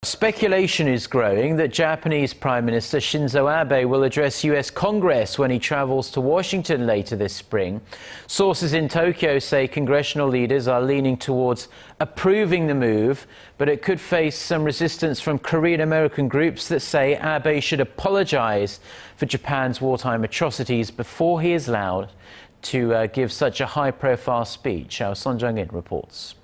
Speculation is growing that Japanese Prime Minister Shinzo Abe will address U.S. Congress when he travels to Washington later this spring. Sources in Tokyo say congressional leaders are leaning towards approving the move, but it could face some resistance from Korean American groups that say Abe should apologize for Japan's wartime atrocities before he is allowed to give such a high-profile speech. Our Sohn Jung-in reports.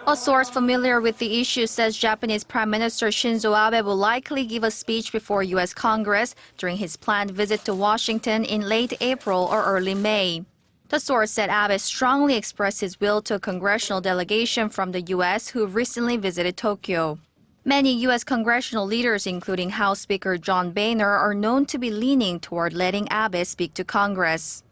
A source familiar with the issue says Japanese Prime Minister Shinzo Abe will likely give a speech before U.S. Congress during his planned visit to Washington in late April or early May. The source said Abe strongly expressed his will to a congressional delegation from the U.S. who recently visited Tokyo. Many U.S. congressional leaders, including House Speaker John Boehner, are known to be leaning toward letting Abe speak to Congress.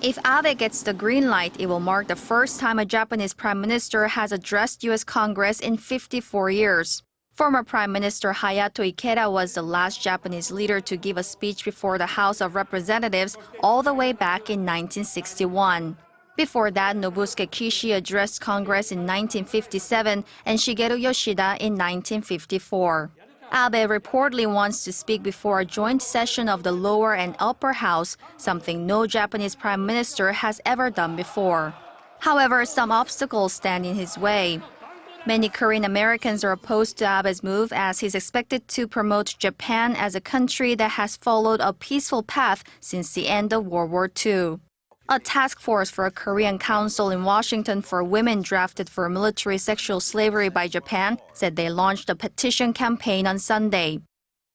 If Abe gets the green light, it will mark the first time a Japanese prime minister has addressed U.S. Congress in 54 years. Former Prime Minister Hayato Ikeda was the last Japanese leader to give a speech before the House of Representatives all the way back in 1961. Before that, Nobusuke Kishi addressed Congress in 1957 and Shigeru Yoshida in 1954. Abe reportedly wants to speak before a joint session of the lower and upper house, something no Japanese prime minister has ever done before. However, some obstacles stand in his way. Many Korean Americans are opposed to Abe's move as he's expected to promote Japan as a country that has followed a peaceful path since the end of World War II. A task force for a Korean council in Washington for women drafted for military sexual slavery by Japan said they launched a petition campaign on Sunday.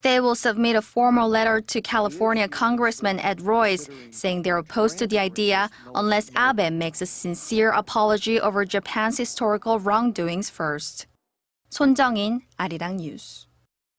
They will submit a formal letter to California Congressman Ed Royce saying they're opposed to the idea unless Abe makes a sincere apology over Japan's historical wrongdoings first. Sohn Jung-in, Arirang News.